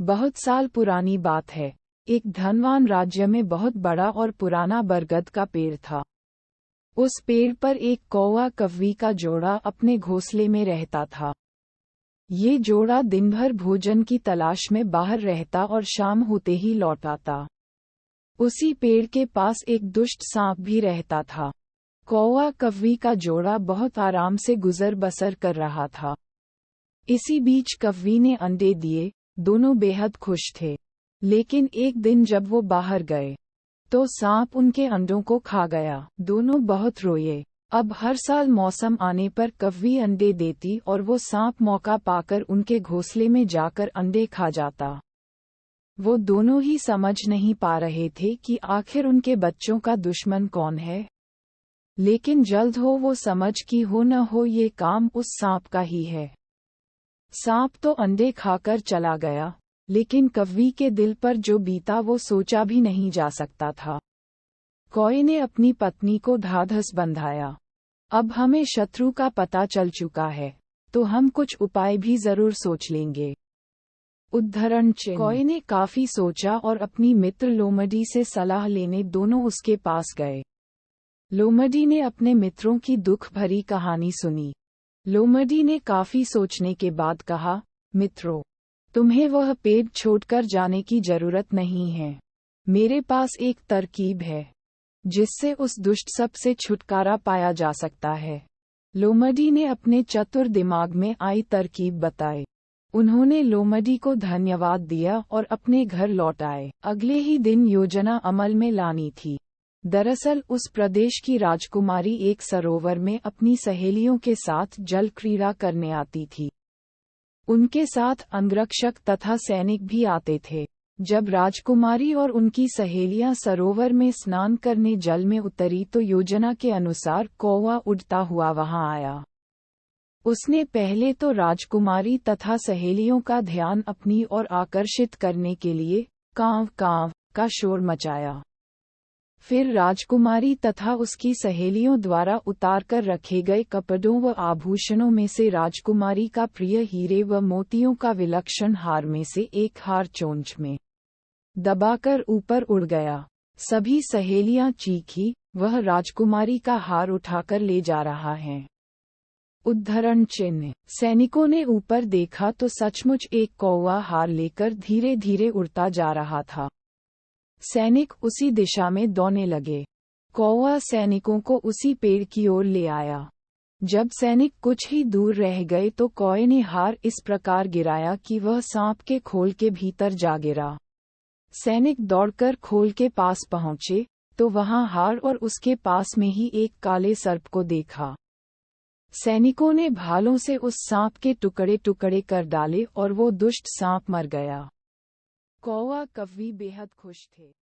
बहुत साल पुरानी बात है। एक धनवान राज्य में बहुत बड़ा और पुराना बरगद का पेड़ था। उस पेड़ पर एक कौवा कव्वी का जोड़ा अपने घोंसले में रहता था। ये जोड़ा दिन भर भोजन की तलाश में बाहर रहता और शाम होते ही लौट आता। उसी पेड़ के पास एक दुष्ट सांप भी रहता था। कौवा कव्वी का जोड़ा बहुत आराम से गुजर बसर कर रहा था। इसी बीच कव्वी ने अंडे दिए। दोनों बेहद खुश थे। लेकिन एक दिन जब वो बाहर गए तो सांप उनके अंडों को खा गया। दोनों बहुत रोए। अब हर साल मौसम आने पर कव्वी अंडे देती और वो सांप मौका पाकर उनके घोंसले में जाकर अंडे खा जाता। वो दोनों ही समझ नहीं पा रहे थे कि आखिर उनके बच्चों का दुश्मन कौन है। लेकिन जल्द हो वो समझ कि हो न हो ये काम उस सांप का ही है। सांप तो अंडे खाकर चला गया, लेकिन कव्वी के दिल पर जो बीता वो सोचा भी नहीं जा सकता था। कौवे ने अपनी पत्नी को ढाढ़स बंधाया। अब हमें शत्रु का पता चल चुका है, तो हम कुछ उपाय भी जरूर सोच लेंगे। उद्धरण चिन्ह। कौवे ने काफी सोचा और अपनी मित्र लोमड़ी से सलाह लेने दोनों उसके पास गए। लोमड़ी ने अपने मित्रों की दुख भरी कहानी सुनी। लोमड़ी ने काफी सोचने के बाद कहा, मित्रों, तुम्हें वह पेड़ छोड़कर जाने की जरूरत नहीं है। मेरे पास एक तरकीब है, जिससे उस दुष्ट सांप से छुटकारा पाया जा सकता है। लोमड़ी ने अपने चतुर दिमाग में आई तरकीब बताई। उन्होंने लोमड़ी को धन्यवाद दिया और अपने घर लौट आए। अगले ही दिन योजना अमल में लानी थी। दरअसल उस प्रदेश की राजकुमारी एक सरोवर में अपनी सहेलियों के साथ जल क्रीड़ा करने आती थी। उनके साथ अंगरक्षक तथा सैनिक भी आते थे। जब राजकुमारी और उनकी सहेलियां सरोवर में स्नान करने जल में उतरी तो योजना के अनुसार कौवा उड़ता हुआ वहां आया। उसने पहले तो राजकुमारी तथा सहेलियों का ध्यान अपनी ओर आकर्षित करने के लिए कांव कांव का शोर मचाया। फिर राजकुमारी तथा उसकी सहेलियों द्वारा उतार कर रखे गए कपड़ों व आभूषणों में से राजकुमारी का प्रिय हीरे व मोतियों का विलक्षण हार में से एक हार चोंच में दबाकर ऊपर उड़ गया। सभी सहेलियां चीखी, वह राजकुमारी का हार उठाकर ले जा रहा है। उद्धरण चिन्ह। सैनिकों ने ऊपर देखा तो सचमुच एक कौवा हार लेकर धीरे धीरे उड़ता जा रहा था। सैनिक उसी दिशा में दौड़ने लगे। कौवा सैनिकों को उसी पेड़ की ओर ले आया। जब सैनिक कुछ ही दूर रह गए तो कौवे ने हार इस प्रकार गिराया कि वह सांप के खोल के भीतर जा गिरा। सैनिक दौड़कर खोल के पास पहुंचे तो वहां हार और उसके पास में ही एक काले सर्प को देखा। सैनिकों ने भालों से उस सांप के टुकड़े टुकड़े कर डाले और वो दुष्ट सांप मर गया। कौवा कव्वी बेहद खुश थे।